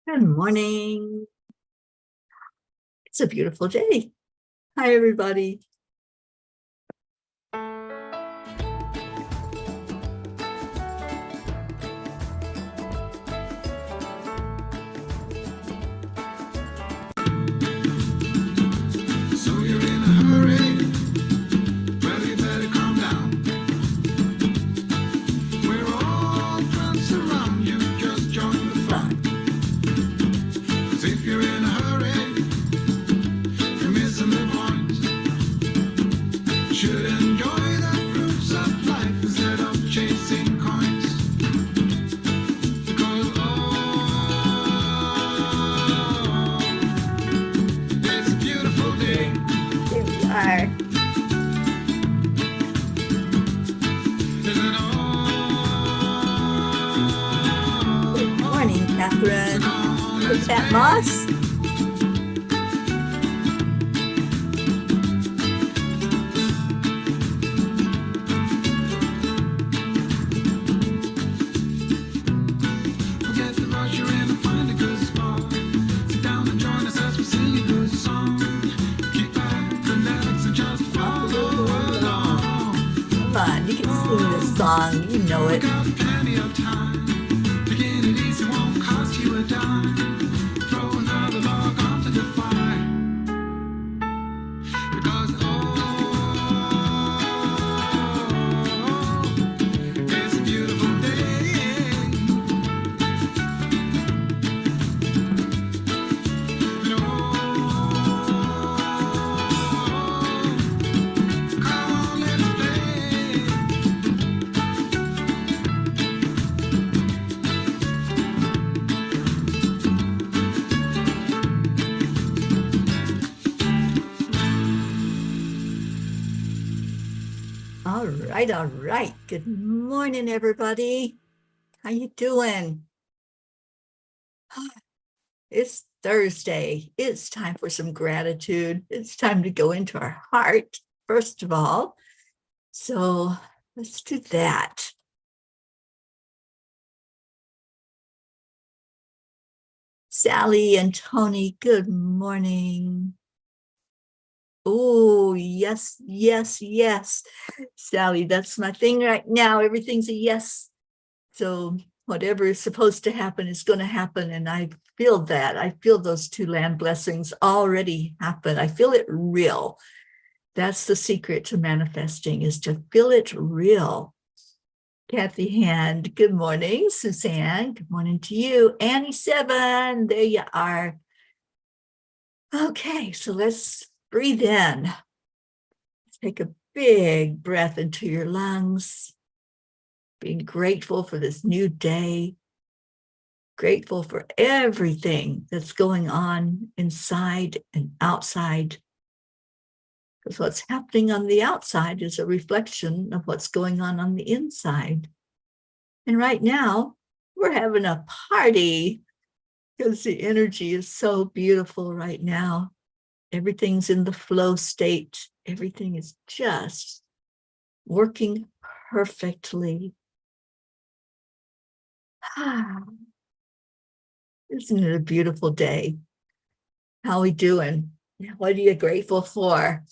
Good morning. It's a beautiful day. Hi, everybody. So you're in a hurry, well you better calm down. We're all friends around you, just join the fun. 'Cause if you're in a hurry, you're missing the point. Should enjoy the fruits of life instead of chasing coins. Because it's a beautiful day. Here we are. Good morning, Catherine. Is that Moss? Forget the rush you're in and find a good spot. Sit down and join us as we sing a good song. Keep back, relax, and just follow along. Come on, you can sing this song. You know it. We got plenty of time. Begin it easy, won't cost you a dime. Throw another log onto the fire. Because it's a beautiful day. Come on, let's play. All right, all right. Good morning, everybody. How you doing? It's Thursday. It's time for some gratitude. It's time to go into our heart, first of all. So let's do that. Sally and Tony, good morning. Oh, yes, yes, yes. Sally, that's my thing right now. Everything's a yes. So whatever is supposed to happen is going to happen. And I feel that. I feel those two land blessings already happen. I feel it real. That's the secret to manifesting, is to feel it real. Kathy Hand, good morning. Suzanne, good morning to you. Annie 7, there you are. Okay, so let's breathe in. Let's take a big breath into your lungs. Being grateful for this new day. Grateful for everything that's going on inside and outside. Because what's happening on the outside is a reflection of what's going on the inside. And right now, we're having a party because the energy is so beautiful right now. Everything's in the flow state. Everything is just working perfectly. Isn't it a beautiful day? How are we doing? What are you grateful for?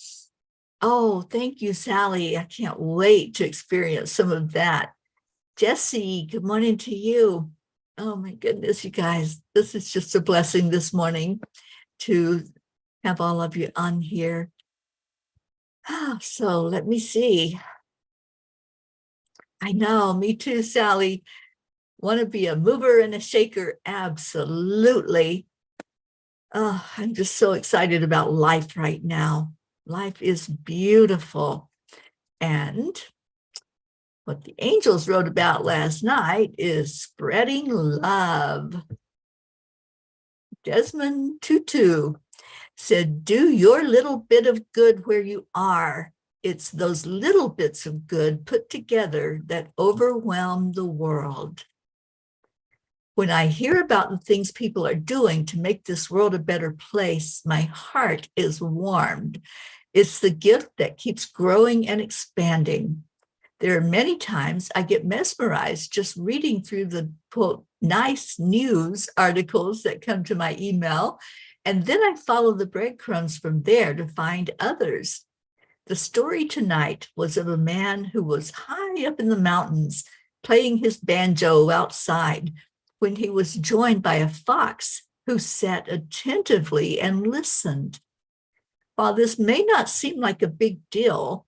Oh, thank you, Sally. I can't wait to experience some of that. Jessie, good morning to you. Oh my goodness, you guys. This is just a blessing this morning to have all of you on here. So let me see. I know, me too, Sally. Want to be a mover and a shaker? Absolutely. Oh, I'm just so excited about life right now. Life is beautiful. And what the angels wrote about last night is spreading love. Desmond Tutu said, do your little bit of good where you are. It's those little bits of good put together that overwhelm the world. When I hear about the things people are doing to make this world a better place, my heart is warmed. It's the gift that keeps growing and expanding. There are many times I get mesmerized just reading through the quote, nice news articles that come to my email, and then I follow the breadcrumbs from there to find others. The story tonight was of a man who was high up in the mountains playing his banjo outside when he was joined by a fox who sat attentively and listened. While this may not seem like a big deal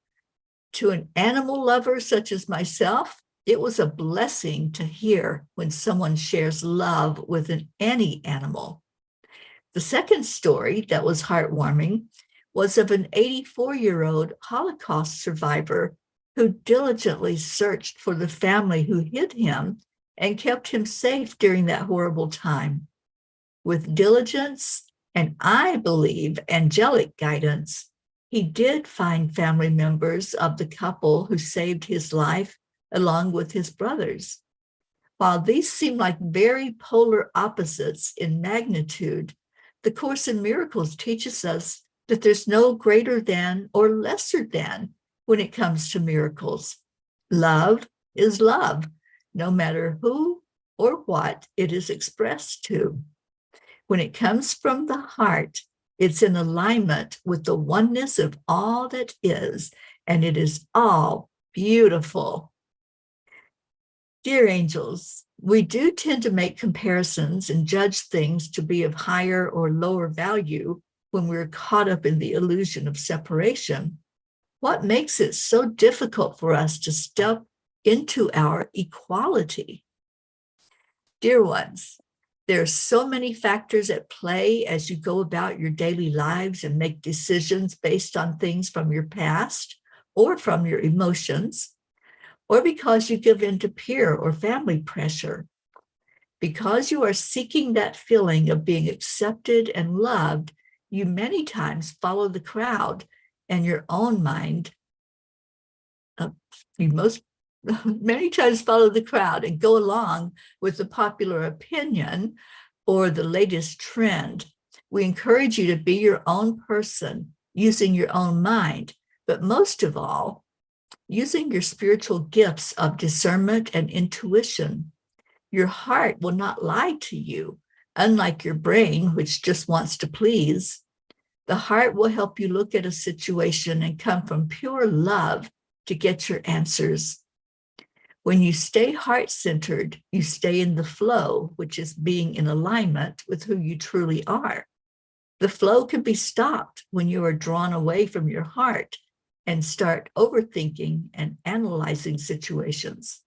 to an animal lover such as myself, it was a blessing to hear when someone shares love with any animal. The second story that was heartwarming was of an 84-year-old Holocaust survivor who diligently searched for the family who hid him and kept him safe during that horrible time. With diligence and, I believe, angelic guidance, he did find family members of the couple who saved his life along with his brothers. While these seem like very polar opposites in magnitude, the Course in Miracles teaches us that there's no greater than or lesser than when it comes to miracles. Love is love, no matter who or what it is expressed to. When it comes from the heart, it's in alignment with the oneness of all that is, and it is all beautiful. Dear angels, we do tend to make comparisons and judge things to be of higher or lower value when we're caught up in the illusion of separation. What makes it so difficult for us to step into our equality? Dear ones, there are so many factors at play as you go about your daily lives and make decisions based on things from your past or from your emotions, or because you give in to peer or family pressure. Because you are seeking that feeling of being accepted and loved, you many times follow the crowd and your own mind. Many times follow the crowd and go along with the popular opinion or the latest trend. We encourage you to be your own person, using your own mind, but most of all, using your spiritual gifts of discernment and intuition. Your heart will not lie to you, unlike your brain, which just wants to please. The heart will help you look at a situation and come from pure love to get your answers. When you stay heart-centered, you stay in the flow, which is being in alignment with who you truly are. The flow can be stopped when you are drawn away from your heart and start overthinking and analyzing situations.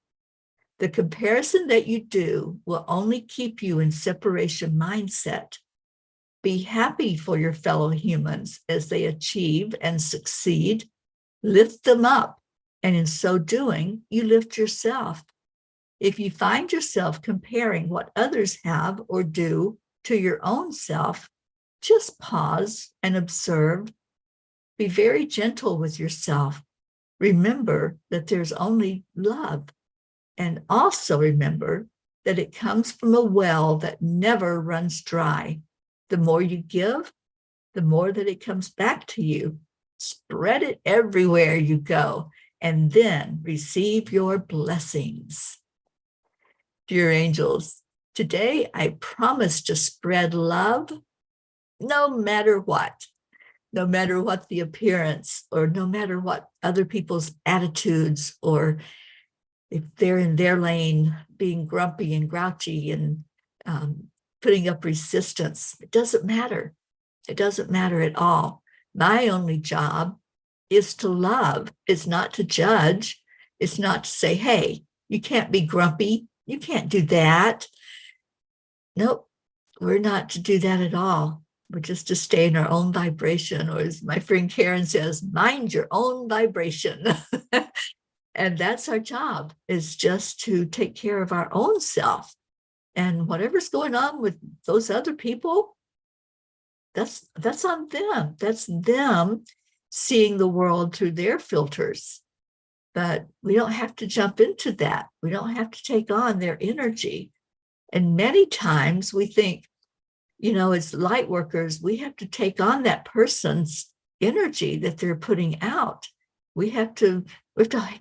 The comparison that you do will only keep you in separation mindset. Be happy for your fellow humans as they achieve and succeed. Lift them up, and in so doing, you lift yourself. If you find yourself comparing what others have or do to your own self, just pause and observe. Be very gentle with yourself. Remember that there's only love. And also remember that it comes from a well that never runs dry. The more you give, the more that it comes back to you. Spread it everywhere you go, and then receive your blessings. Dear angels, today I promise to spread love no matter what. No matter what the appearance, or no matter what other people's attitudes, or if they're in their lane being grumpy and grouchy and putting up resistance, it doesn't matter. It doesn't matter at all. My only job is to love. It's not to judge. It's not to say, hey, you can't be grumpy. You can't do that. Nope, we're not to do that at all. We're just to stay in our own vibration, or as my friend Karen says, mind your own vibration. And that's our job, is just to take care of our own self. And whatever's going on with those other people, that's on them. That's them seeing the world through their filters. But we don't have to jump into that. We don't have to take on their energy. And many times we think, as light workers, we have to take on that person's energy that they're putting out. we have to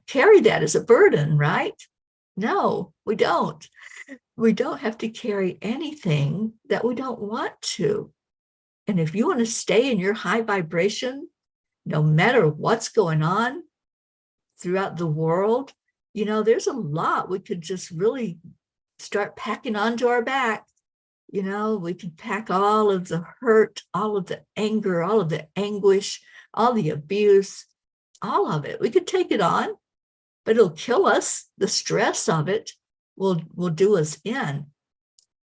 carry that as a burden, right? No, we don't. We don't have to carry anything that we don't want to. And if you want to stay in your high vibration, no matter what's going on throughout the world, there's a lot we could just really start packing onto our back. We could pack all of the hurt, all of the anger, all of the anguish, all the abuse, all of it. We could take it on, but it'll kill us. The stress of it will do us in.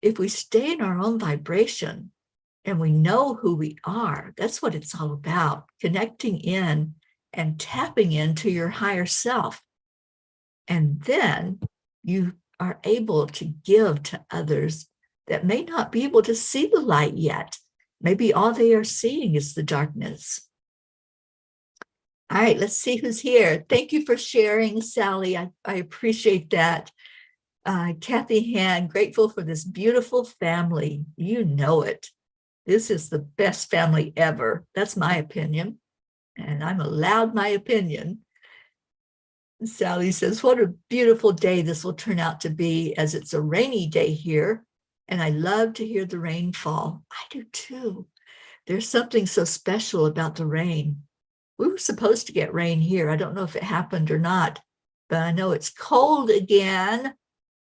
If we stay in our own vibration and we know who we are, that's what it's all about, connecting in and tapping into your higher self. And then you are able to give to others that may not be able to see the light yet. Maybe all they are seeing is the darkness. All right, let's see who's here. Thank you for sharing, Sally. I appreciate that. Kathy Han, grateful for this beautiful family. You know it. This is the best family ever. That's my opinion. And I'm allowed my opinion. Sally says, what a beautiful day this will turn out to be, as it's a rainy day here. And I love to hear the rain fall. I do too. There's something so special about the rain. We were supposed to get rain here. I don't know if it happened or not, but I know it's cold again.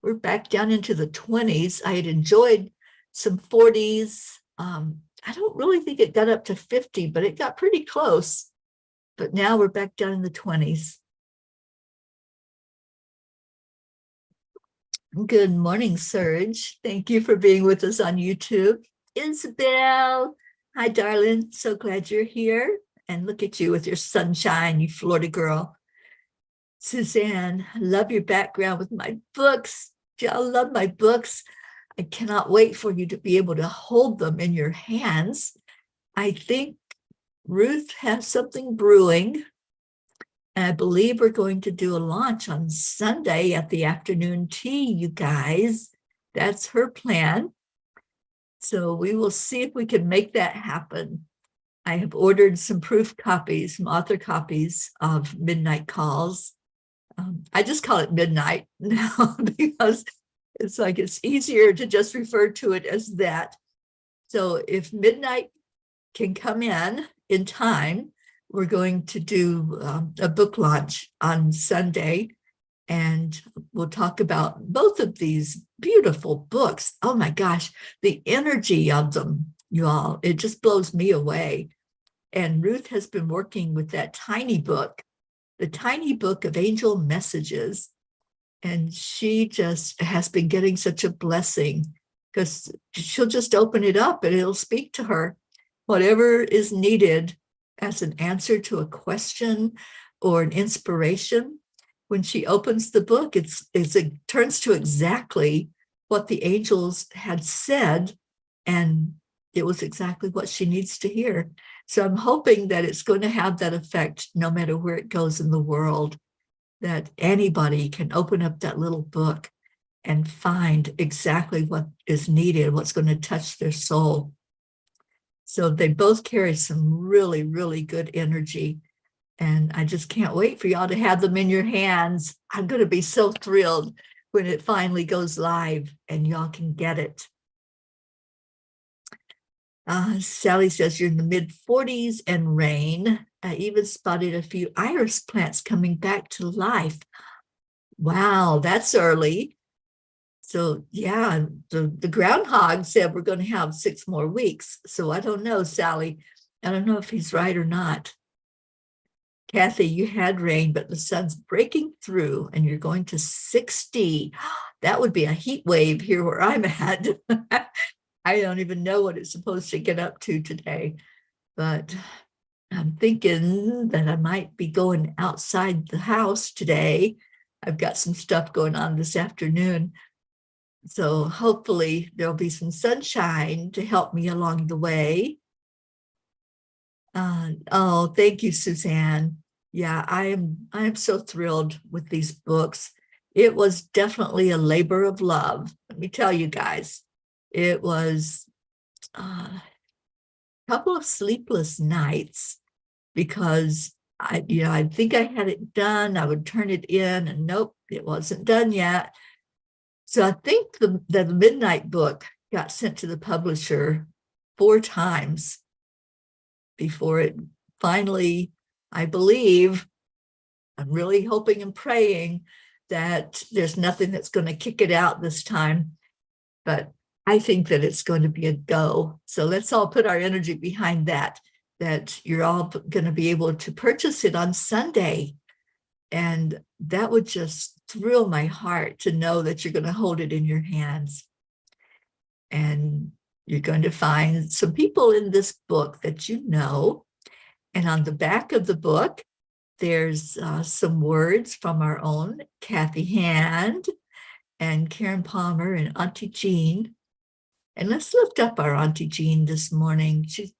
We're back down into the 20s. I had enjoyed some 40s. I don't really think it got up to 50, but it got pretty close. But now we're back down in the 20s. Good morning, Serge. Thank you for being with us on YouTube. Isabel, hi, darling. So glad you're here. And look at you with your sunshine, you Florida girl. Suzanne, I love your background with my books. Y'all love my books. I cannot wait for you to be able to hold them in your hands. I think Ruth has something brewing. And I believe we're going to do a launch on Sunday at the afternoon tea, you guys. That's her plan. So we will see if we can make that happen. I have ordered some proof copies, some author copies of Midnight Calls. I just call it Midnight now because it's like it's easier to just refer to it as that. So if Midnight can come in time, we're going to do a book launch on Sunday, and we'll talk about both of these beautiful books. Oh my gosh, the energy of them, you all, it just blows me away. And Ruth has been working with that tiny book, the tiny book of angel messages. And she just has been getting such a blessing because she'll just open it up and it'll speak to her. Whatever is needed as an answer to a question or an inspiration, when she opens the book, it turns to exactly what the angels had said, and it was exactly what she needs to hear. So I'm hoping that it's going to have that effect no matter where it goes in the world, that anybody can open up that little book and find exactly what is needed, what's going to touch their soul. So they both carry some really, really good energy. And I just can't wait for y'all to have them in your hands. I'm going to be so thrilled when it finally goes live and y'all can get it. Sally says you're in the mid 40s and rain. I even spotted a few iris plants coming back to life. Wow, that's early. So yeah, the groundhog said we're going to have 6 more weeks. So I don't know, Sally. I don't know if he's right or not. Kathy, you had rain, but the sun's breaking through and you're going to 60. That would be a heat wave here where I'm at. I don't even know what it's supposed to get up to today, but I'm thinking that I might be going outside the house today. I've got some stuff going on this afternoon. So hopefully there'll be some sunshine to help me along the way. Oh, thank you, Suzanne. Yeah, I am so thrilled with these books. It was definitely a labor of love. Let me tell you guys, it was a couple of sleepless nights because I think I had it done. I would turn it in, and nope, it wasn't done yet. So I think the Midnight book got sent to the publisher 4 times before it finally, I believe, I'm really hoping and praying that there's nothing that's going to kick it out this time. But I think that it's going to be a go. So let's all put our energy behind that you're all going to be able to purchase it on Sunday. And that would just thrill my heart to know that you're going to hold it in your hands. And you're going to find some people in this book that you know. And on the back of the book, there's some words from our own Kathy Hand and Karen Palmer and Auntie Jean. And let's lift up our Auntie Jean this morning. She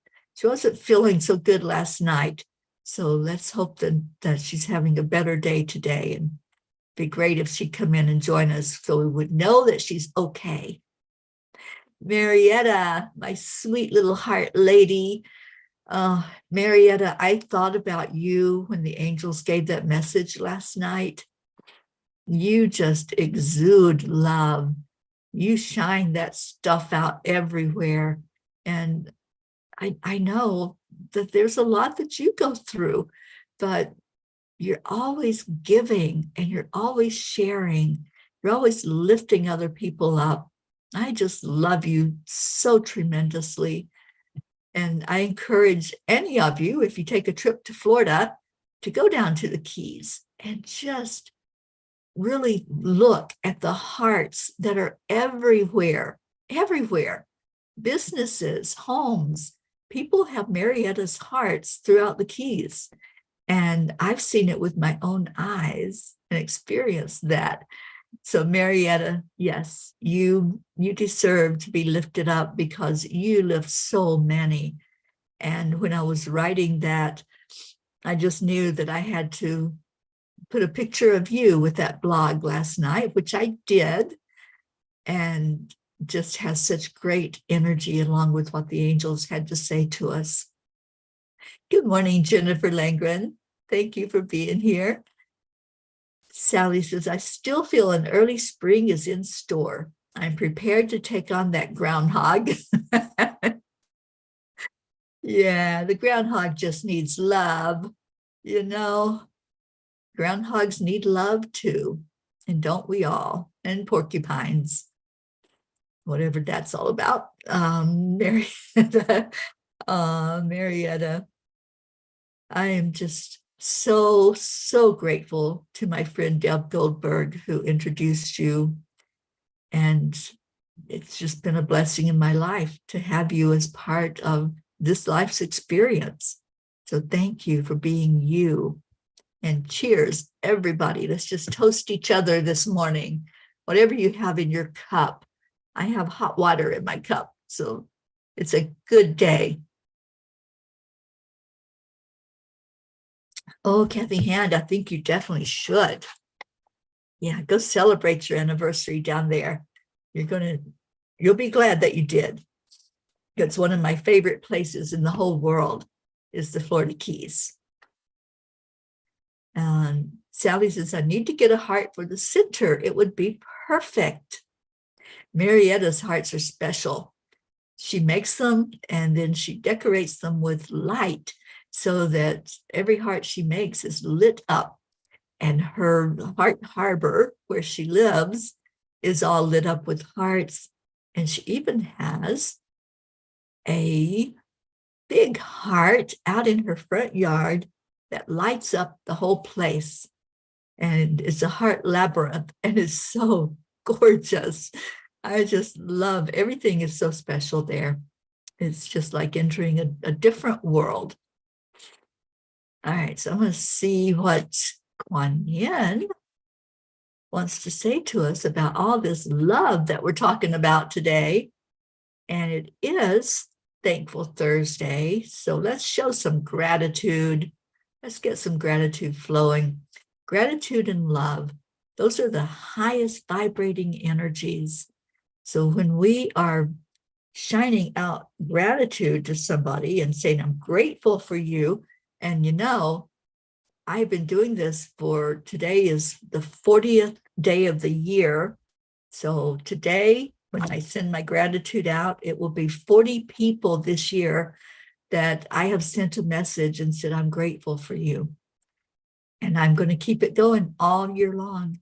wasn't feeling so good last night. So let's hope that she's having a better day today. And be great if she'd come in and join us so we would know that she's okay. Marietta, my sweet little heart lady. Marietta, I thought about you when the angels gave that message last night. You just exude love. You shine that stuff out everywhere. And I know that there's a lot that you go through, but you're always giving and you're always sharing. You're always lifting other people up. I just love you so tremendously. And I encourage any of you, if you take a trip to Florida, to go down to the Keys and just really look at the hearts that are everywhere, everywhere. Businesses, homes, people have Marietta's hearts throughout the Keys. And I've seen it with my own eyes and experienced that. So Marietta, yes, you deserve to be lifted up because you lift so many. And when I was writing that, I just knew that I had to put a picture of you with that blog last night, which I did, and just has such great energy along with what the angels had to say to us. Good morning, Jennifer Langren. Thank you for being here. Sally says, I still feel an early spring is in store. I'm prepared to take on that groundhog. Yeah, the groundhog just needs love. You know, groundhogs need love too. And don't we all? And porcupines, whatever that's all about. Marietta, Marietta, I am just so grateful to my friend Deb Goldberg who introduced you. And it's just been a blessing in my life to have you as part of this life's experience. So thank you for being you. And cheers, everybody. Let's just toast each other this morning. Whatever you have in your cup. I have hot water in my cup. So it's a good day. Oh, Kathy Hand, I think you definitely should. Yeah, go celebrate your anniversary down there. You'll be glad that you did. It's one of my favorite places in the whole world is the Florida Keys. Sally says, I need to get a heart for the center. It would be perfect. Marietta's hearts are special. She makes them and then she decorates them with light so that every heart she makes is lit up. And her heart harbor, where she lives, is all lit up with hearts. And she even has a big heart out in her front yard that lights up the whole place. And it's a heart labyrinth and it's so gorgeous. I just love, everything is so special there. It's just like entering a different world. All right, so I'm going to see what Kuan Yin wants to say to us about all this love that we're talking about today. And it is Thankful Thursday. So let's show some gratitude. Let's get some gratitude flowing. Gratitude and love, those are the highest vibrating energies. So when we are shining out gratitude to somebody and saying, I'm grateful for you, and you know, I've been doing this for, today is the 40th day of the year. So today, when I send my gratitude out, it will be 40 people this year that I have sent a message and said, I'm grateful for you. And I'm going to keep it going all year long.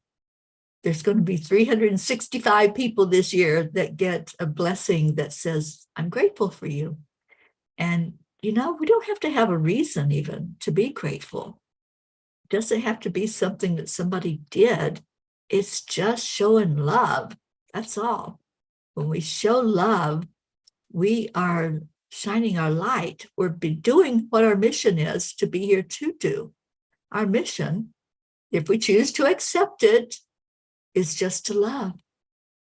There's going to be 365 people this year that get a blessing that says, I'm grateful for you. And, we don't have to have a reason even to be grateful. It doesn't have to be something that somebody did. It's just showing love. That's all. When we show love, we are shining our light. We're doing what our mission is to be here to do. Our mission, if we choose to accept it, is just to love,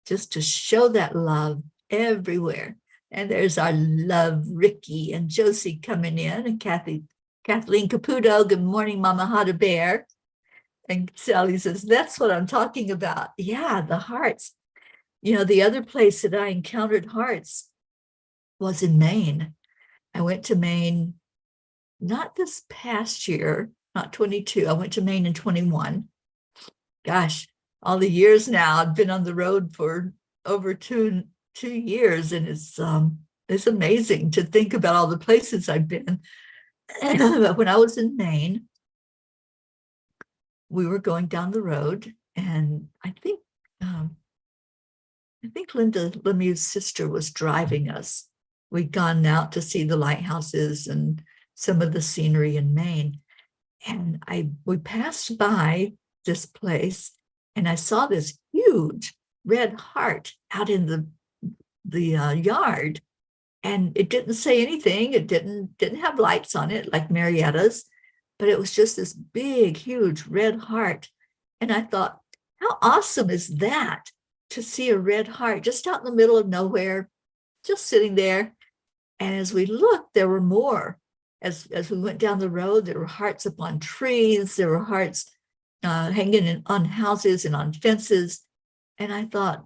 just to show that love everywhere. And there's our love, Ricky and Josie coming in, and Kathleen Caputo. Good morning, Mama Hada Bear. And Sally says, that's what I'm talking about. Yeah, the hearts. The other place that I encountered hearts was in Maine. I went to Maine, not this past year, not 22. I went to Maine in 21. Gosh, all the years now. I've been on the road for over two years, and it's amazing to think about all the places I've been. But when I was in Maine, we were going down the road, and I think Linda Lemieux's sister was driving us. We'd gone out to see the lighthouses and some of the scenery in Maine, and we passed by this place, and I saw this huge red heart out in the yard, and it didn't say anything. It didn't have lights on it like Marietta's, but it was just this big, huge red heart. And I thought, how awesome is that, to see a red heart just out in the middle of nowhere, just sitting there. And as we looked, there were more. As we went down the road, there were hearts up on trees. There were hearts hanging on houses and on fences. And I thought,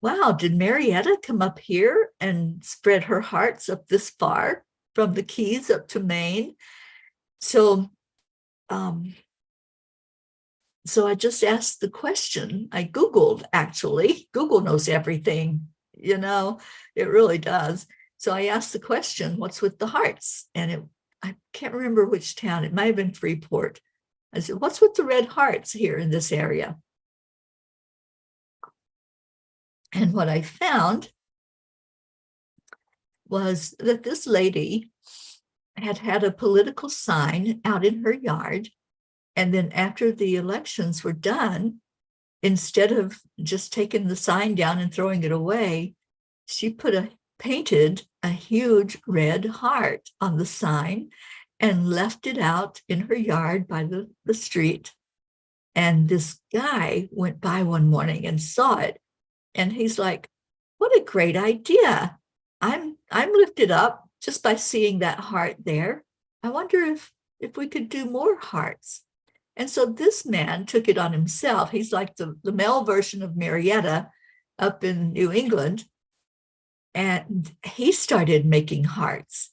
wow, did Marietta come up here and spread her hearts up this far from the Keys up to Maine? So I just asked the question. I Googled, actually. Google knows everything, it really does. So I asked the question, what's with the hearts? And I can't remember which town. It might have been Freeport. I said, what's with the red hearts here in this area? And what I found was that this lady had a political sign out in her yard. And then after the elections were done, instead of just taking the sign down and throwing it away, she painted a huge red heart on the sign and left it out in her yard by the street. And this guy went by one morning and saw it. And he's like, what a great idea. I'm lifted up just by seeing that heart there. I wonder if we could do more hearts. And so this man took it on himself. He's like the male version of Marietta up in New England. And he started making hearts,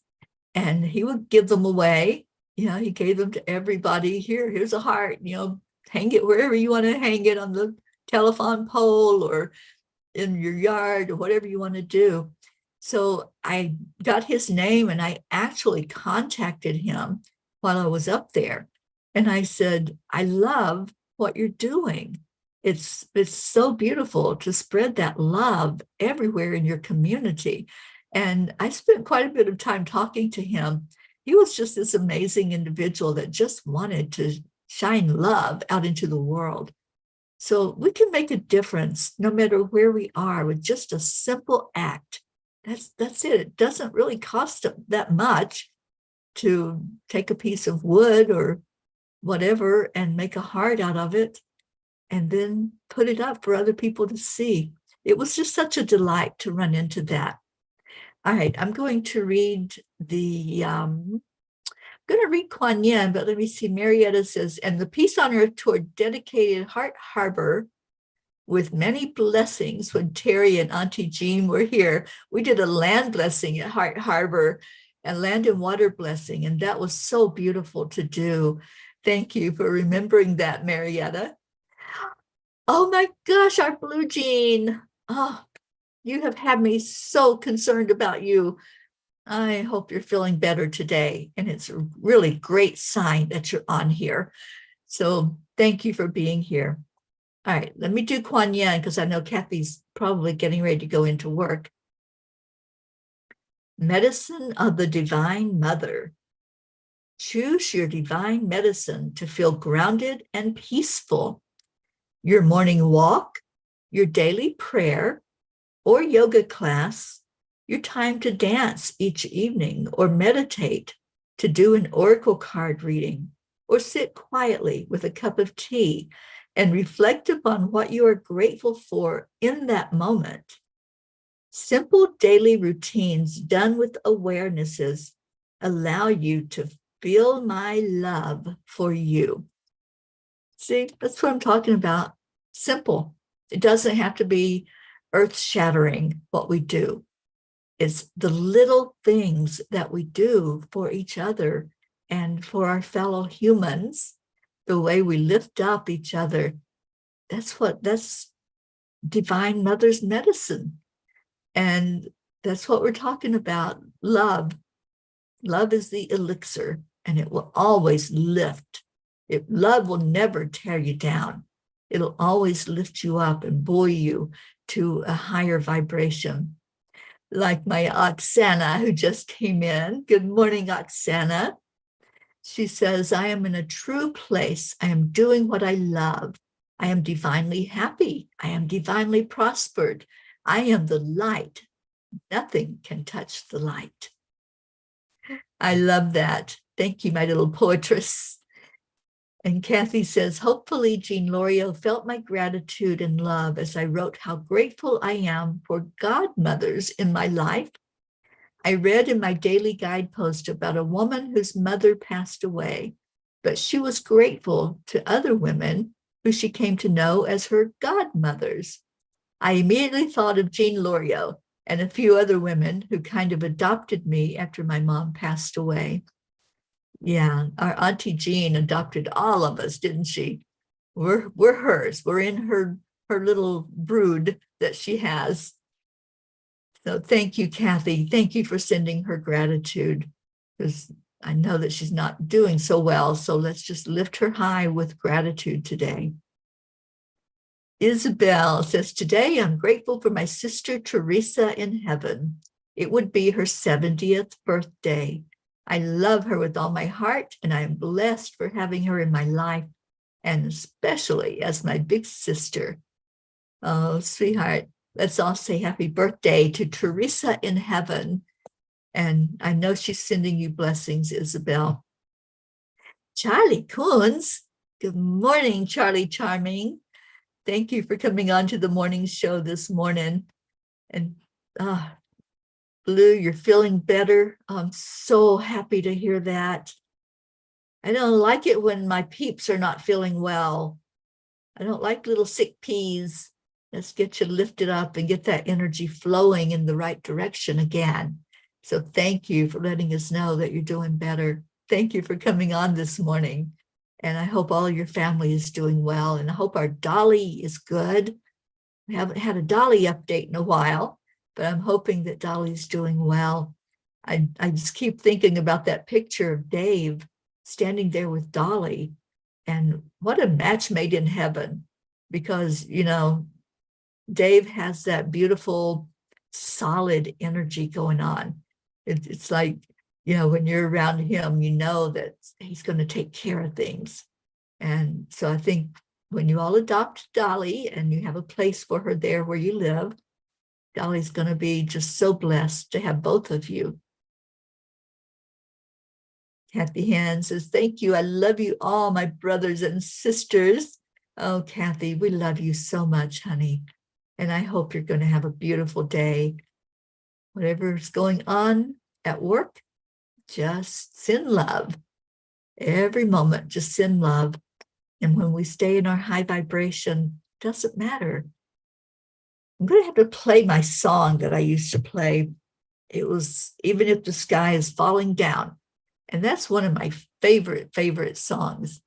and he would give them away. He gave them to everybody. Here's a heart, hang it wherever you want to hang it, on the telephone pole or in your yard or whatever you want to do. So I got his name, and I actually contacted him while I was up there. And I said, I love what you're doing. It's so beautiful to spread that love everywhere in your community. And I spent quite a bit of time talking to him. He was just this amazing individual that just wanted to shine love out into the world. So we can make a difference no matter where we are with just a simple act. That's it. It doesn't really cost that much to take a piece of wood or whatever and make a heart out of it, and then put it up for other people to see. It was just such a delight to run into that. All right, I'm going to read Kuan Yin, but let me see. Marietta says, and the peace on earth toward dedicated Heart Harbor with many blessings. When Teri and Auntie Jean were here, we did a land blessing at Heart Harbor, and land and water blessing. And that was so beautiful to do. Thank you for remembering that, Marietta. Oh my gosh, our blue jean. Oh, you have had me so concerned about you. I hope you're feeling better today. And it's a really great sign that you're on here. So thank you for being here. All right, let me do Kuan Yin because I know Kathy's probably getting ready to go into work. Medicine of the Divine Mother. Choose your divine medicine to feel grounded and peaceful. Your morning walk, your daily prayer, or yoga class, your time to dance each evening or meditate, to do an oracle card reading, or sit quietly with a cup of tea and reflect upon what you are grateful for in that moment. Simple daily routines done with awarenesses allow you to feel my love for you. See, that's what I'm talking about. Simple. It doesn't have to be earth-shattering what we do. It's the little things that we do for each other and for our fellow humans, the way we lift up each other. That's Divine Mother's medicine. And that's what we're talking about. Love. Love is the elixir, and it will always lift. Love will never tear you down. It'll always lift you up and buoy you to a higher vibration. Like my Oksana, who just came in. Good morning, Oksana. She says, I am in a true place. I am doing what I love. I am divinely happy. I am divinely prospered. I am the light. Nothing can touch the light. I love that. Thank you, my little poetress. And Kathy says, hopefully Jean Lorio felt my gratitude and love as I wrote how grateful I am for godmothers in my life. I read in my daily guidepost about a woman whose mother passed away, but she was grateful to other women who she came to know as her godmothers. I immediately thought of Jean Lorio and a few other women who kind of adopted me after my mom passed away. Yeah, our Auntie Jean adopted all of us, didn't she? We're hers. We're in her little brood that she has. So thank you, Kathy. Thank you for sending her gratitude, because I know that she's not doing so well. So let's just lift her high with gratitude today. Isabel says, today I'm grateful for my sister Teresa in heaven. It would be her 70th birthday. I love her with all my heart, and I am blessed for having her in my life, and especially as my big sister. Oh, sweetheart, let's all say happy birthday to Teresa in heaven. And I know she's sending you blessings, Isabel. Charlie Coons, good morning, Charlie Charming. Thank you for coming on to the morning show this morning. And Blue, you're feeling better. I'm so happy to hear that. I don't like it when my peeps are not feeling well. I don't like little sick peas. Let's get you lifted up and get that energy flowing in the right direction again. So thank you for letting us know that you're doing better. Thank you for coming on this morning. And I hope all your family is doing well. And I hope our Dolly is good. We haven't had a Dolly update in a while, but I'm hoping that Dolly's doing well. I just keep thinking about that picture of Dave standing there with Dolly, and what a match made in heaven, because, you know, Dave has that beautiful, solid energy going on. It's like, you know, when you're around him, you know that he's going to take care of things. And so I think when you all adopt Dolly and you have a place for her there where you live, Dolly's going to be just so blessed to have both of you. Kathy Hand says, thank you. I love you all, my brothers and sisters. Oh, Kathy, we love you so much, honey. And I hope you're going to have a beautiful day. Whatever's going on at work, just send love. Every moment, just send love. And when we stay in our high vibration, doesn't matter. I'm going to have to play my song that I used to play. It was Even If the Sky is Falling Down. And that's one of my favorite songs.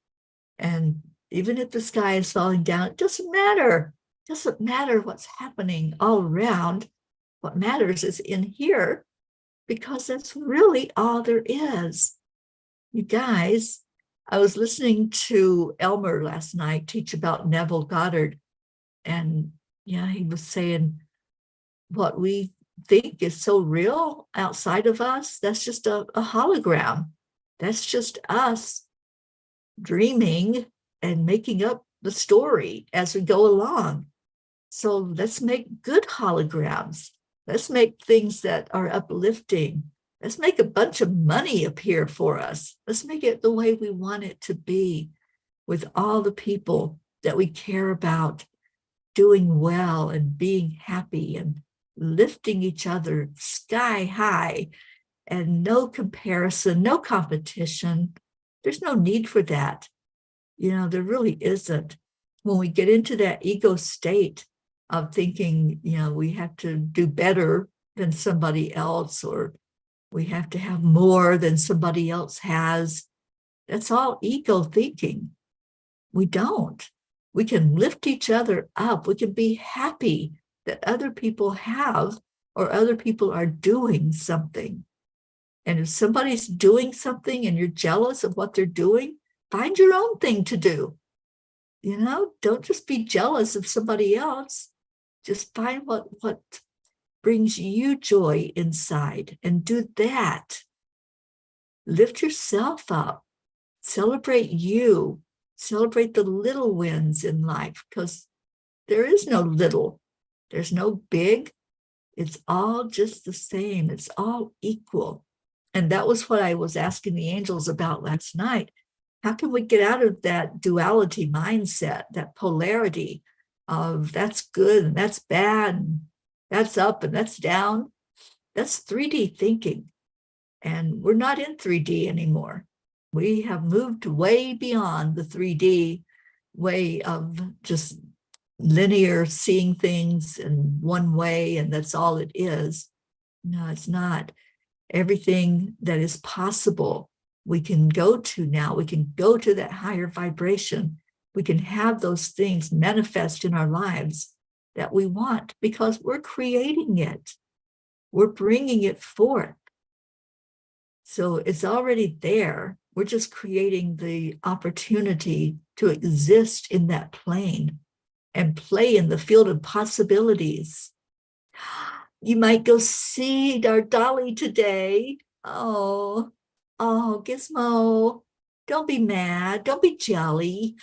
And even if the sky is falling down, it doesn't matter. It doesn't matter what's happening all around. What matters is in here, because that's really all there is. You guys, I was listening to Elmer last night teach about Neville Goddard. And yeah, he was saying what we think is so real outside of us, that's just a hologram. That's just us dreaming and making up the story as we go along. So let's make good holograms. Let's make things that are uplifting. Let's make a bunch of money appear for us. Let's make it the way we want it to be, with all the people that we care about doing well and being happy and lifting each other sky high, and no comparison, no competition. There's no need for that. There really isn't. When we get into that ego state of thinking, we have to do better than somebody else, or we have to have more than somebody else has, that's all ego thinking. We don't. We can lift each other up. We can be happy that other people have, or other people are doing something. And if somebody's doing something and you're jealous of what they're doing, find your own thing to do. Don't just be jealous of somebody else. Just find what brings you joy inside and do that. Lift yourself up. Celebrate you. Celebrate the little wins in life, because there is no little. There's no big. It's all just the same. It's all equal. And that was what I was asking the angels about last night. How can we get out of that duality mindset, that polarity of that's good and that's bad, and that's up and that's down? That's 3D thinking. And we're not in 3D anymore. We have moved way beyond the 3D way of just linear seeing things in one way, and that's all it is. No, it's not. Everything that is possible, we can go to now. We can go to that higher vibration. We can have those things manifest in our lives that we want, because we're creating it. We're bringing it forth. So it's already there. We're just creating the opportunity to exist in that plane and play in the field of possibilities. You might go see our Dolly today. Oh, Gizmo, don't be mad. Don't be jelly.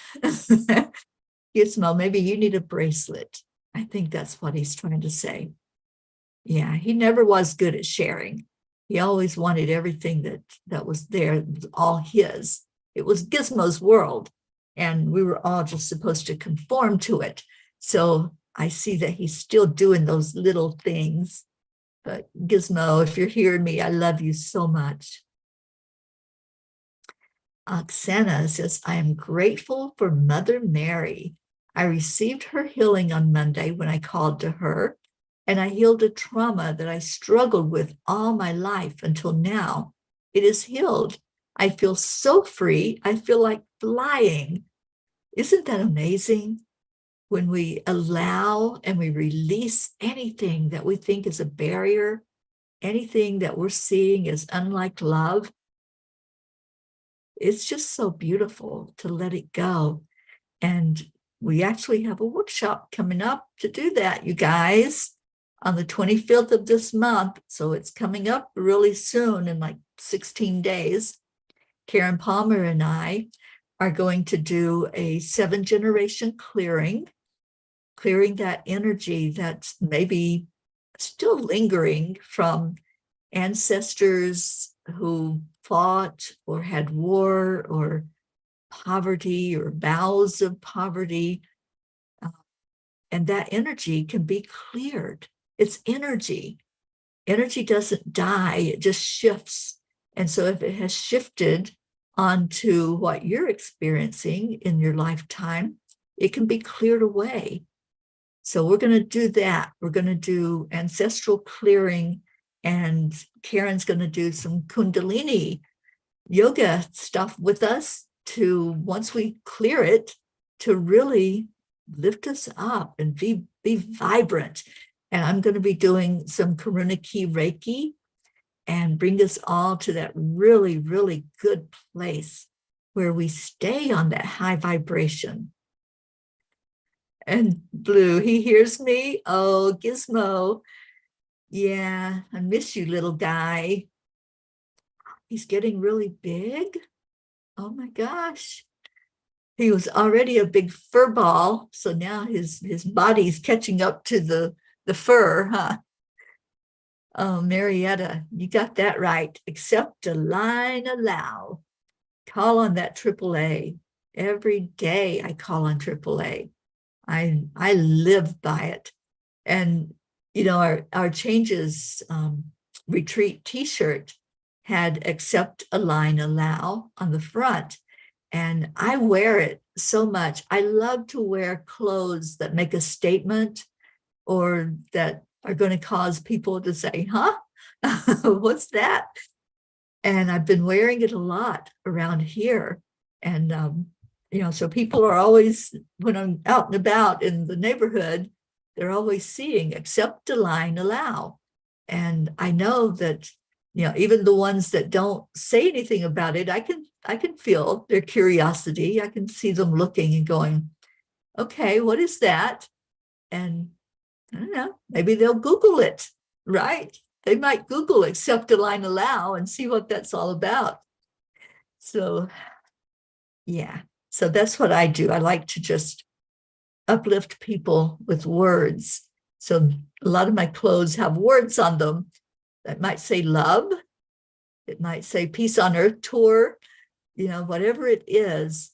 Gizmo, maybe you need a bracelet. I think that's what he's trying to say. Yeah, he never was good at sharing. He always wanted everything that was there. It was all his. It was Gizmo's world, and we were all just supposed to conform to it. So I see that he's still doing those little things. But Gizmo, if you're hearing me, I love you so much. Oksana says, I am grateful for Mother Mary. I received her healing on Monday when I called to her, and I healed a trauma that I struggled with all my life until now. It is healed. I feel so free. I feel like flying. Isn't that amazing? When we allow and we release anything that we think is a barrier, anything that we're seeing as unlike love, it's just so beautiful to let it go. And we actually have a workshop coming up to do that, you guys, on the 25th of this month. So it's coming up really soon, in like 16 days. Karen Palmer and I are going to do a 7-generation clearing that energy that's maybe still lingering from ancestors who fought or had war or poverty or boughs of poverty. And that energy can be cleared. It's energy. Energy doesn't die, it just shifts. And so if it has shifted onto what you're experiencing in your lifetime, it can be cleared away. So we're going to do that. We're going to do ancestral clearing, and Karen's going to do some Kundalini yoga stuff with us to, once we clear it, to really lift us up and be vibrant. And I'm going to be doing some Karuna Ki Reiki and bring us all to that really, really good place where we stay on that high vibration. And Blue, he hears me. Oh, Gizmo. Yeah, I miss you, little guy. He's getting really big. Oh my gosh. He was already a big fur ball, so now his body's catching up to the fur, huh? Oh, Marietta, you got that right. Accept, align, allow. Call on that AAA. Every day I call on AAA. I live by it. And, you know, our changes retreat t-shirt had accept, align, allow on the front. And I wear it so much. I love to wear clothes that make a statement or that are going to cause people to say, huh? What's that? And I've been wearing it a lot around here. And, you know, so people are always, when I'm out and about in the neighborhood, they're always seeing accept, align, allow. And I know that, you know, even the ones that don't say anything about it, I can feel their curiosity. I can see them looking and going, okay, what is that? And I don't know, maybe they'll Google it, right? They might Google accept, align, allow and see what that's all about. So, yeah, so that's what I do. I like to just uplift people with words. So a lot of my clothes have words on them that might say love. It might say peace on earth tour, you know, whatever it is.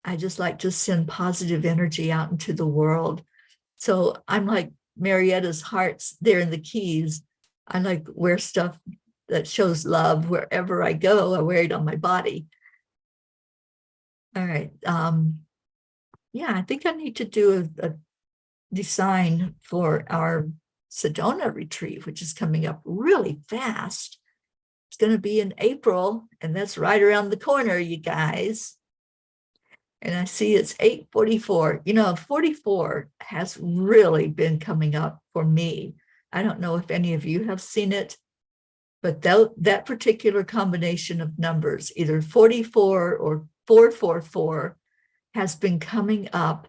I just like to send positive energy out into the world. So I'm like Marietta's hearts there in the Keys. I like wear stuff that shows love wherever I go. I wear it on my body. All right. Yeah, I think I need to do a design for our Sedona retreat, which is coming up really fast. It's going to be in April, and that's right around the corner, you guys. And I see it's 8:44. You know, 44 has really been coming up for me. I don't know if any of you have seen it, but that particular combination of numbers, either 44 or 444, has been coming up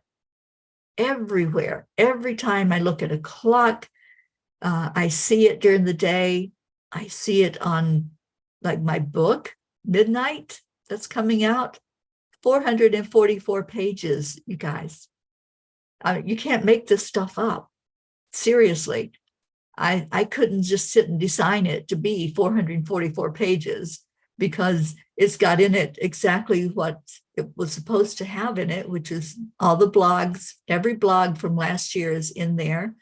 everywhere. Every time I look at a clock, I see it during the day. I see it on like my book, Midnight, that's coming out. 444 pages, you guys. You can't make this stuff up. Seriously. I couldn't just sit and design it to be 444 pages because it's got in it exactly what it was supposed to have in it, which is all the blogs. Every blog from last year is in there.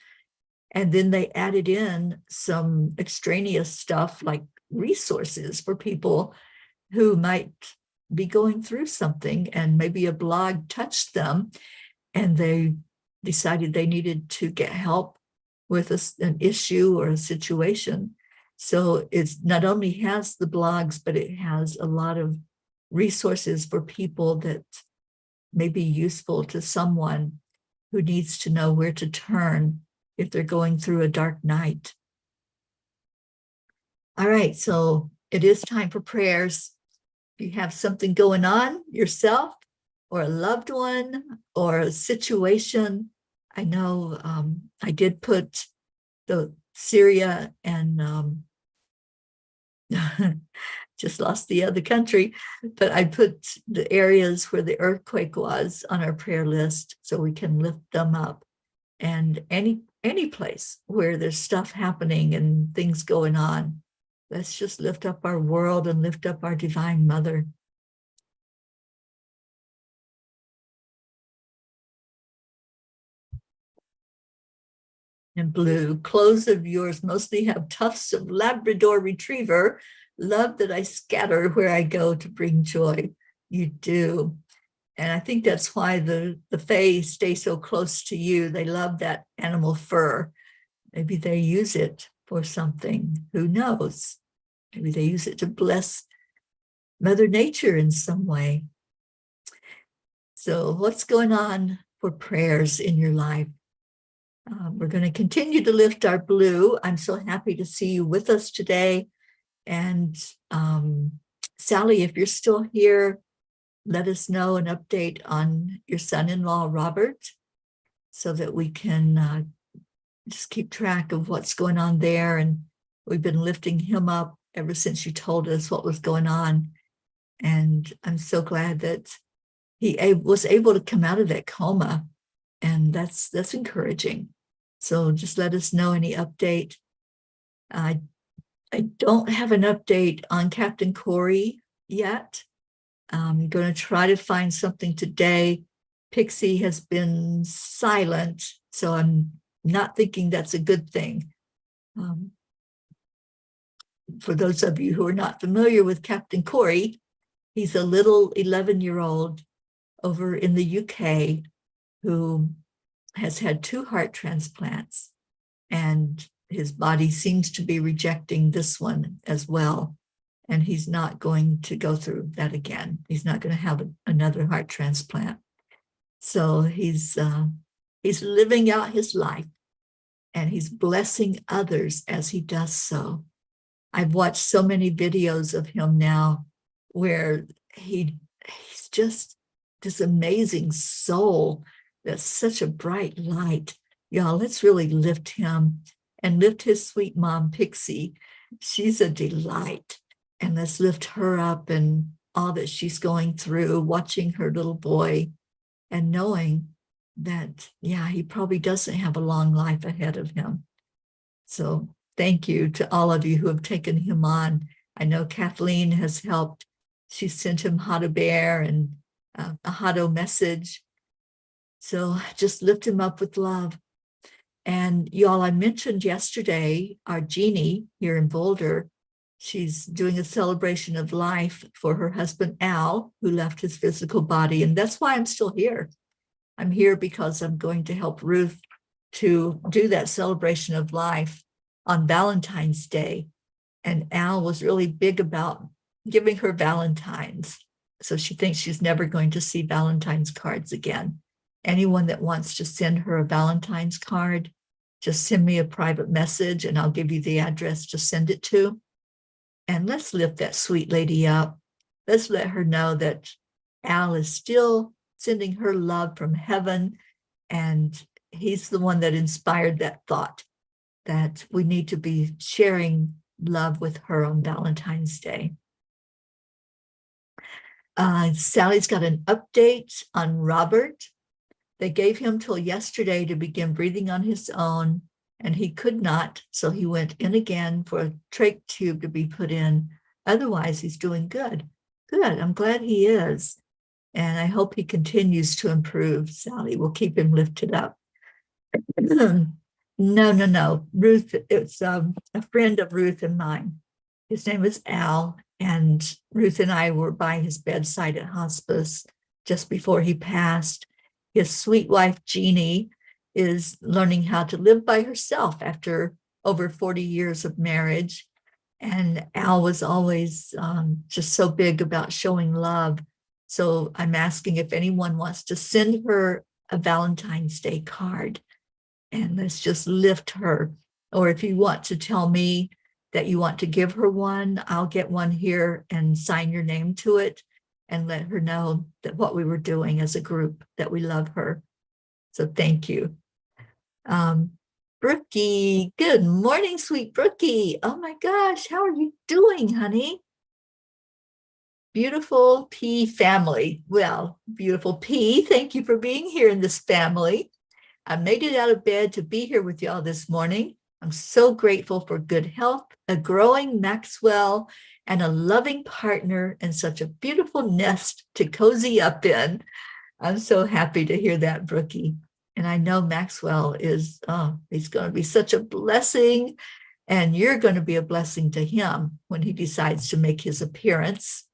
And then they added in some extraneous stuff like resources for people who might be going through something and maybe a blog touched them and they decided they needed to get help with an issue or a situation. So it's not only has the blogs, but it has a lot of resources for people that may be useful to someone who needs to know where to turn if they're going through a dark night. All right, so it is time for prayers. If you have something going on yourself or a loved one or a situation, I know I did put the Syria and just lost the other country, but I put the areas where the earthquake was on our prayer list so we can lift them up. And any place where there's stuff happening and things going on, let's just lift up our world and lift up our Divine Mother. And blue, clothes of yours mostly have tufts of Labrador Retriever. Love that I scatter where I go to bring joy. You do. And I think that's why the Fae stay so close to you. They love that animal fur. Maybe they use it for something. Who knows? Maybe they use it to bless Mother Nature in some way. So what's going on for prayers in your life? We're going to continue to lift our blue. I'm so happy to see you with us today. And Sally, if you're still here, let us know an update on your son-in-law, Robert, so that we can just keep track of what's going on there. And we've been lifting him up ever since you told us what was going on. And I'm so glad that he was able to come out of that coma. And that's encouraging. So just let us know any update. I don't have an update on Captain Corey yet. I'm going to try to find something today. Pixie has been silent, so I'm not thinking that's a good thing. For those of you who are not familiar with Captain Corey, he's a little 11-year-old over in the UK who has had 2 heart transplants, and his body seems to be rejecting this one as well. And he's not going to go through that again. He's not going to have another heart transplant. So he's living out his life, and he's blessing others as he does so. I've watched so many videos of him now where he's just this amazing soul that's such a bright light. Y'all, let's really lift him and lift his sweet mom, Pixie. She's a delight. And let's lift her up and all that she's going through, watching her little boy and knowing that, yeah, he probably doesn't have a long life ahead of him. So thank you to all of you who have taken him on. I know Kathleen has helped. She sent him Hado Bear and a Hado message. So just lift him up with love. And y'all, I mentioned yesterday, our Jeannie here in Boulder, she's doing a celebration of life for her husband, Al, who left his physical body. And that's why I'm still here. I'm here because I'm going to help Ruth to do that celebration of life on Valentine's Day. And Al was really big about giving her Valentines. So she thinks she's never going to see Valentine's cards again. Anyone that wants to send her a Valentine's card, just send me a private message and I'll give you the address to send it to. And let's lift that sweet lady up. Let's let her know that Al is still sending her love from heaven. And he's the one that inspired that thought that we need to be sharing love with her on Valentine's Day. Sally's got an update on Robert. They gave him till yesterday to begin breathing on his own, and he could not, so he went in again for a trach tube to be put in. Otherwise, he's doing good. Good, I'm glad he is. And I hope he continues to improve, Sally. We'll keep him lifted up. No. Ruth, it's a friend of Ruth and mine. His name is Al, and Ruth and I were by his bedside at hospice just before he passed. His sweet wife, Jeannie, is learning how to live by herself after over 40 years of marriage. And Al was always just so big about showing love. So I'm asking if anyone wants to send her a Valentine's Day card, and let's just lift her. Or if you want to tell me that you want to give her one, I'll get one here and sign your name to it and let her know that what we were doing as a group, that we love her. So thank you. Brookie, good morning, sweet Brookie. Oh my gosh, how are you doing, honey? Beautiful P family. Well, beautiful P, thank you for being here in this family. I made it out of bed to be here with y'all this morning. I'm so grateful for good health, a growing Maxwell, and a loving partner, and such a beautiful nest to cozy up in. I'm so happy to hear that, Brookie. And I know Maxwell is, he's going to be such a blessing, and you're going to be a blessing to him when he decides to make his appearance.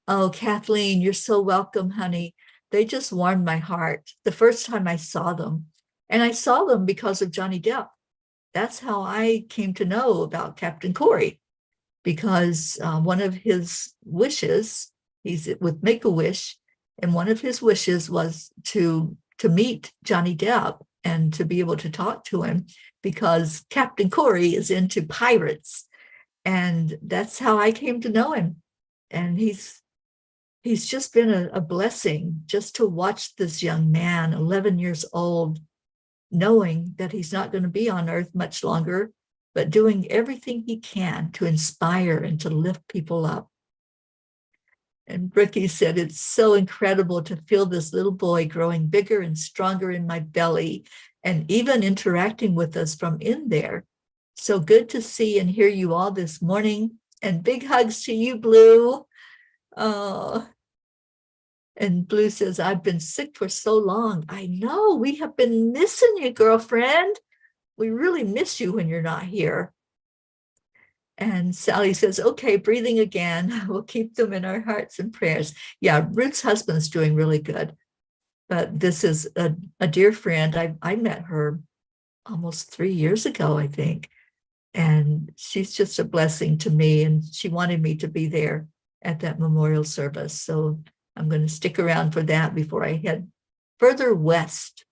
Oh, Kathleen, you're so welcome, honey. They just warmed my heart the first time I saw them. And I saw them because of Johnny Depp. That's how I came to know about Captain Corey, because one of his wishes, he's with Make-A-Wish, And one of his wishes was to meet Johnny Depp and to be able to talk to him, because Captain Corey is into pirates. And that's how I came to know him. And he's just been a blessing just to watch this young man, 11 years old, knowing that he's not going to be on earth much longer, but doing everything he can to inspire and to lift people up. And Ricky said, it's so incredible to feel this little boy growing bigger and stronger in my belly and even interacting with us from in there. So good to see and hear you all this morning. And big hugs to you, Blue. Oh. And Blue says, I've been sick for so long. I know, we have been missing you, girlfriend. We really miss you when you're not here. And Sally says, okay, breathing again. We'll keep them in our hearts and prayers. Yeah, Ruth's husband's doing really good. But this is a dear friend. I met her almost 3 years ago, I think. And she's just a blessing to me. And she wanted me to be there at that memorial service. So I'm going to stick around for that before I head further west.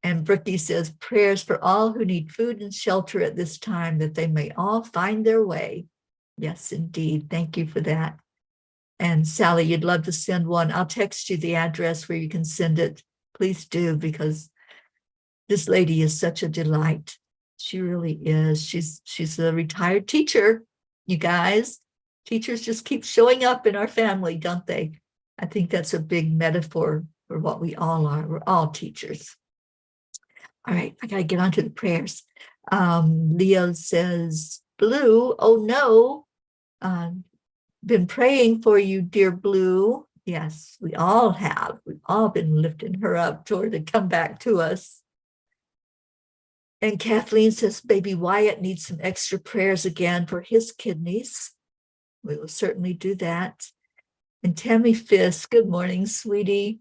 And Brookie says, prayers for all who need food and shelter at this time, that they may all find their way. Yes, indeed. Thank you for that. And Sally, you'd love to send one. I'll text you the address where you can send it. Please do, because this lady is such a delight. She really is. She's a retired teacher, you guys. Teachers just keep showing up in our family, don't they? I think that's a big metaphor for what we all are. We're all teachers. All right, I got to get on to the prayers. Leo says, Blue, oh no, been praying for you, dear Blue. Yes, we all have. We've all been lifting her up toward to come back to us. And Kathleen says, baby Wyatt needs some extra prayers again for his kidneys. We will certainly do that. And Tammy Fisk, good morning, sweetie.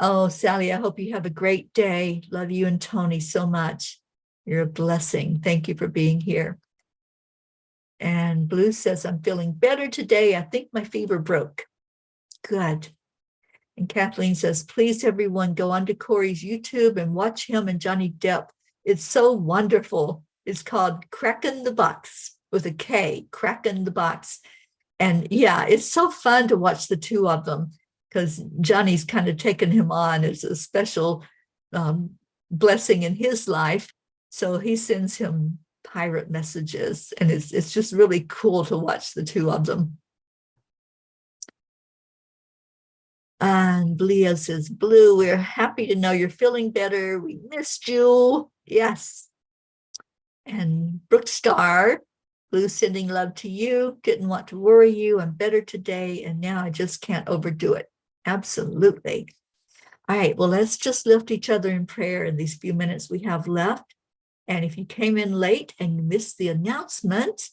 Oh, Sally, I hope you have a great day. Love you and Tony so much. You're a blessing. Thank you for being here. And Blue says, I'm feeling better today. I think my fever broke. Good. And Kathleen says, please, everyone, go onto Corey's YouTube and watch him and Johnny Depp. It's so wonderful. It's called Cracking the Box with a K, Cracking the Box. And yeah, it's so fun to watch the two of them, because Johnny's kind of taken him on as a special blessing in his life. So he sends him pirate messages, and it's just really cool to watch the two of them. And Leo says, Blue, we're happy to know you're feeling better. We missed you. Yes. And Brooke Star, Blue, sending love to you. Didn't want to worry you. I'm better today, and now I just can't overdo it. Absolutely. All right, well, let's just lift each other in prayer in these few minutes we have left. And if you came in late and you missed the announcement,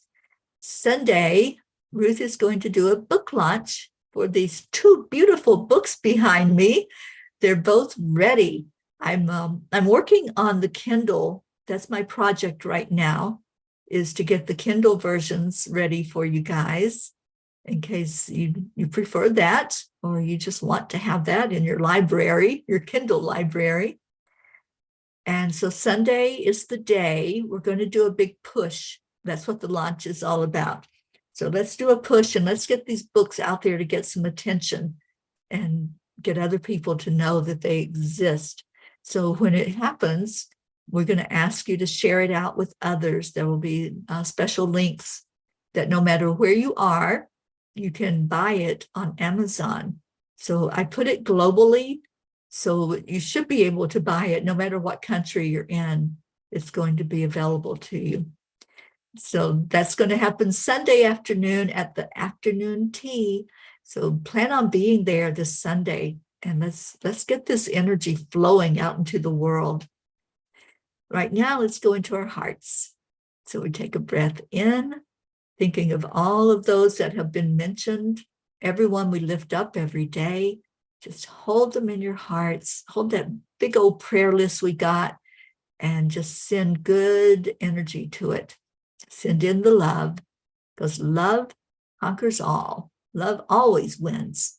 Sunday, Ruth is going to do a book launch for these two beautiful books behind me. They're both ready. I'm working on the Kindle. That's my project right now, is to get the Kindle versions ready for you guys, in case you prefer that, or you just want to have that in your library, your Kindle library. And so Sunday is the day we're going to do a big push. That's what the launch is all about. So let's do a push and let's get these books out there to get some attention and get other people to know that they exist. So when it happens, we're going to ask you to share it out with others. There will be special links that no matter where you are, you can buy it on Amazon. So I put it globally, so you should be able to buy it no matter what country you're in. It's going to be available to you. So that's going to happen Sunday afternoon at the afternoon tea. So plan on being there this Sunday, and let's get this energy flowing out into the world. Right now, let's go into our hearts. So we take a breath in, thinking of all of those that have been mentioned, everyone we lift up every day. Just hold them in your hearts. Hold that big old prayer list we got, and just send good energy to it. Send in the love, because love conquers all. Love always wins.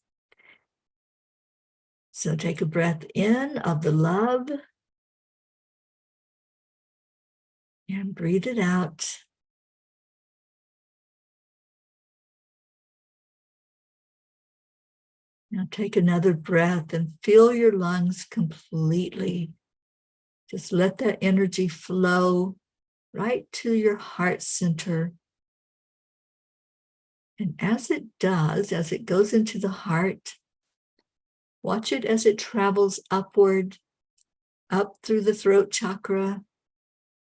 So take a breath in of the love and breathe it out. Now take another breath and fill your lungs completely. Just let that energy flow right to your heart center. And as it does, as it goes into the heart, watch it as it travels upward, up through the throat chakra,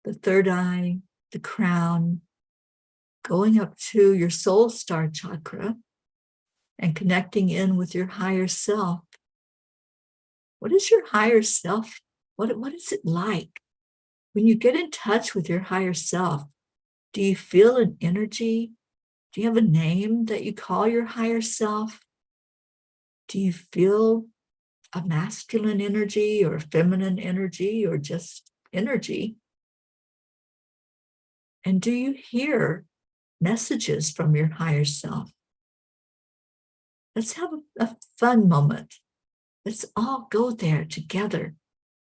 the third eye, the crown, going up to your soul star chakra and connecting in with your higher self. What is your higher self? What is it like? When you get in touch with your higher self, do you feel an energy? Do you have a name that you call your higher self? Do you feel a masculine energy or a feminine energy or just energy? And do you hear messages from your higher self? Let's have a fun moment. Let's all go there together.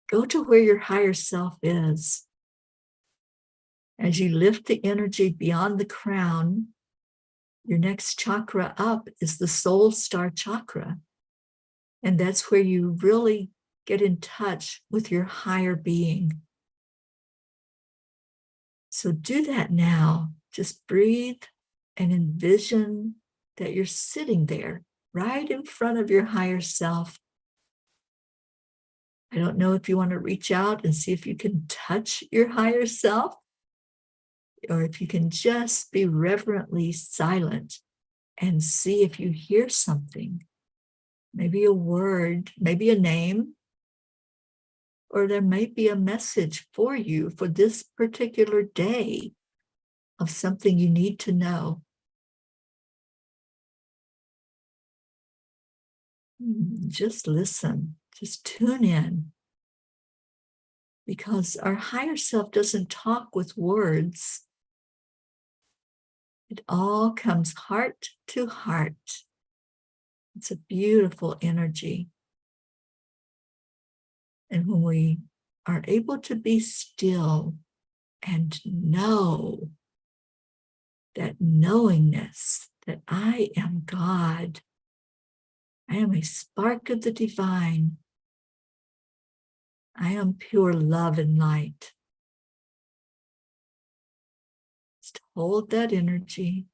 Go to where your higher self is. As you lift the energy beyond the crown, your next chakra up is the soul star chakra. And that's where you really get in touch with your higher being. So do that now. Just breathe and envision that you're sitting there right in front of your higher self. I don't know if you want to reach out and see if you can touch your higher self, or if you can just be reverently silent and see if you hear something, maybe a word, maybe a name, or there may be a message for you for this particular day of something you need to know. Just listen, just tune in, because our higher self doesn't talk with words. It all comes heart to heart. It's a beautiful energy. And when we are able to be still and know that knowingness that I am God, I am a spark of the divine, I am pure love and light. Just hold that energy.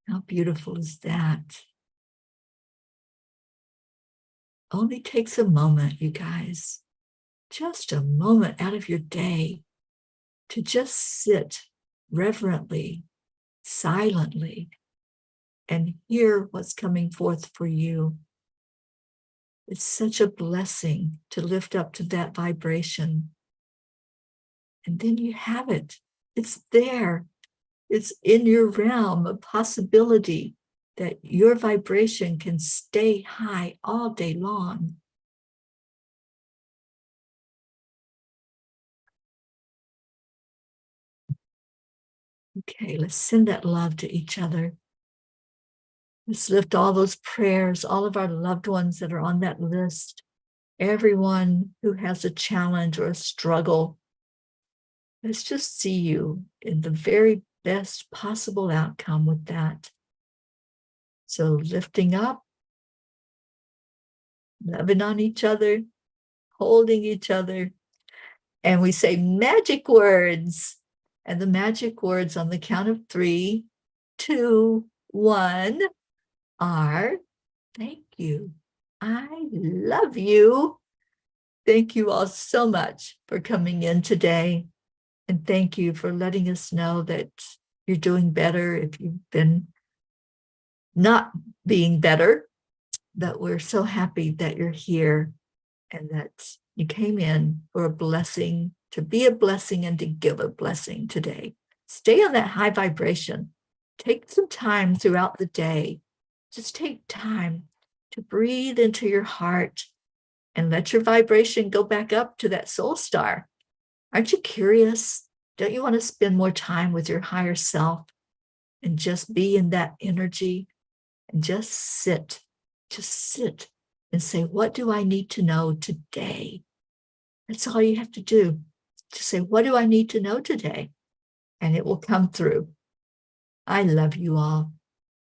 How beautiful is that? Only takes a moment, you guys. Just a moment out of your day to just sit reverently, silently, and hear what's coming forth for you. It's such a blessing to lift up to that vibration. And then you have it. It's there. It's in your realm of possibility that your vibration can stay high all day long. Okay, let's send that love to each other. Let's lift all those prayers, all of our loved ones that are on that list, everyone who has a challenge or a struggle. Let's just see you in the very best possible outcome with that. So lifting up, loving on each other, holding each other, and we say magic words. And the magic words on the count of 3, 2, 1 are thank you. I love you. Thank you all so much for coming in today. And thank you for letting us know that you're doing better if you've been not being better. That we're so happy that you're here and that you came in for a blessing, to be a blessing and to give a blessing today. Stay on that high vibration. Take some time throughout the day. Just take time to breathe into your heart and let your vibration go back up to that soul star. Aren't you curious? Don't you want to spend more time with your higher self and just be in that energy and just sit and say, what do I need to know today? That's all you have to do. Just say, what do I need to know today? And it will come through. I love you all.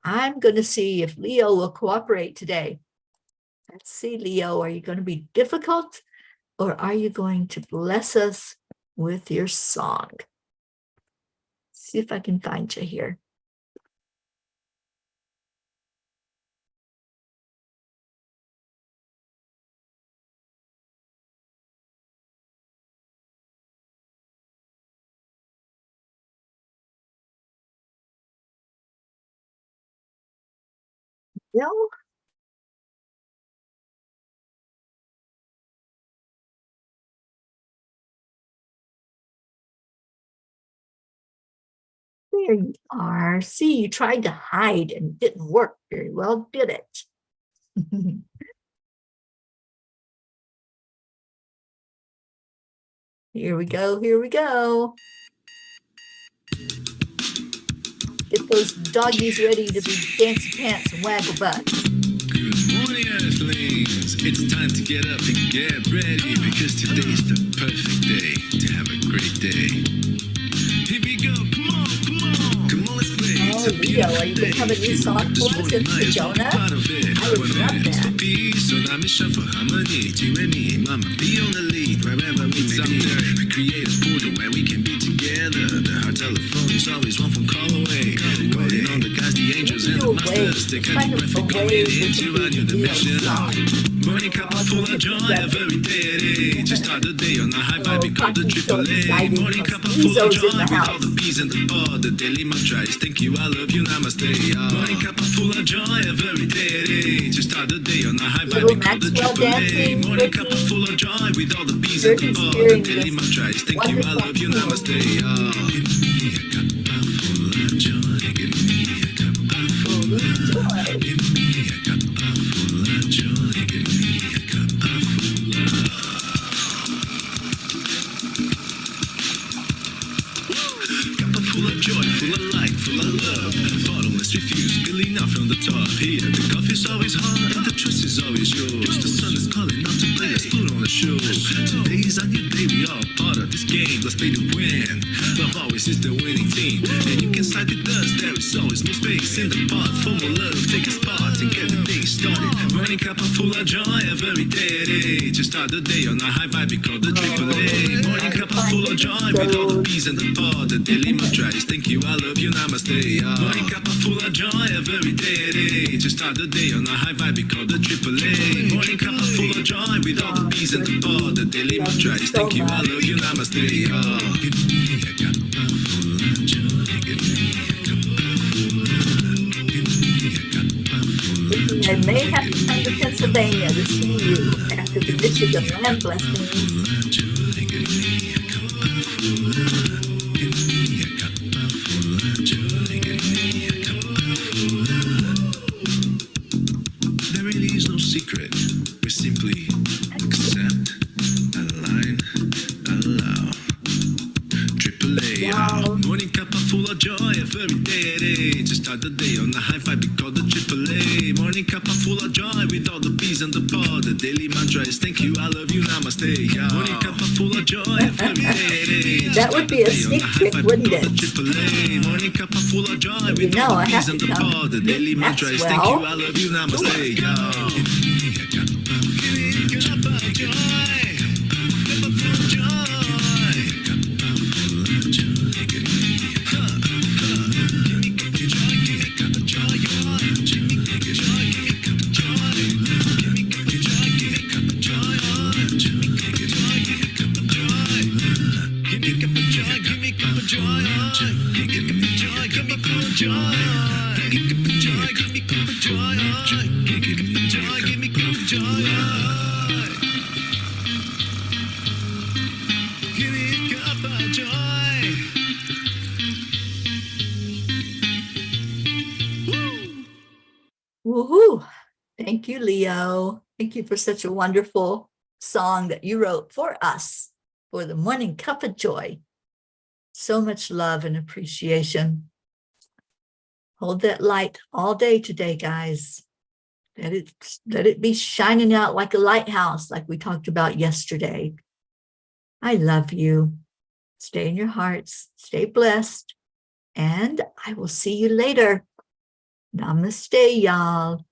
I'm going to see if Leo will cooperate today. Let's see, Leo, are you going to be difficult or are you going to bless us with your song? See if I can find you here. No? There you are. See, you tried to hide and it didn't work very well, did it? Here we go, here we go. Get those doggies ready to be fancy pants and waggle butts. Good morning, Earthlings. It's time to get up and get ready because today's the perfect day to have a great day. Here we go. Come on, come on. Come on, let's play. Oh, Leo, are you going to have a new song for us in Sedona? I would love that. Peace on our mission for harmony. You and me, mama, be on the lead wherever we may be. We create a portal where we can be together. The heart telephone is always one phone call away. Calling on the guys, the angels, and the masters. They can be perfect going into a new dimension. Morning cup full of joy every day. Just start the day on a high vibe, we call the AAA. Morning cup full of joy with all the bees and the pod. The daily mantra is thank you, I love you, namaste. Morning cup full of joy every day. Just start the day on a high vibe, we call the AAA. Morning cup full of joy with all the bees and the pod. The daily mantra is thank you, I love you, namaste. Give me a cup full of joy. Give me a cup full of joy. Give me a cup full of joy. Give me a cup full of cup full of joy, full of light, full of love. Bottomless refuse, spilling out from the top. Here, the coffee's always hot and the trust is always yours. The sun is calling out to play, let's put on a show. Today is a new day, we are part of this game. Let's play to win. Love always is the winning team. And you can side with us, there is always no space in the pot. For more love, take a spot and get the day started. Morning cup full of joy every day. Just start the day on a high vibe, we call the AAA. Morning cup full of joy with all the bees and the pod. The daily mantra is thank you, I love you, namaste. Morning cup full of joy every day. Just start the day on a high vibe, we call the AAA. Morning cup full of joy with all the bees and the pod. The daily mantra is thank you, I love you, namaste. Give me a cup full of joy. Give me a cup full of. Give me a cup full of. I may have to come to Pennsylvania to see you after the Michigan land blessing. Give me a cup full of. Give me a cup full of joy. Give me a cup full of. There really is no secret. We simply accept, align, allow. AAA. Wow. Morning cup full of joy every day. Just start the day on a high vibe, we call the AAA. Morning cup full of joy with all the bees and the pod. The daily mantra is thank you, I love you, namaste. Morning cup full of joy every day. That would be a sneak peek, wouldn't it? AAA. Morning cup full of joy with You know, all I the have bees and to the come pod. The daily meet mantra is thank you, Maxwell. I love you, namaste. Give me a cup of joy. Cup of joy. Woohoo! Thank you, Leo. Thank you for such a wonderful song that you wrote for us. for the morning cup of joy. So much love and appreciation. Hold that light all day today, guys. Let it be shining out like a lighthouse, like we talked about yesterday. I love you. Stay in your hearts. Stay blessed. And I will see you later. Namaste, y'all.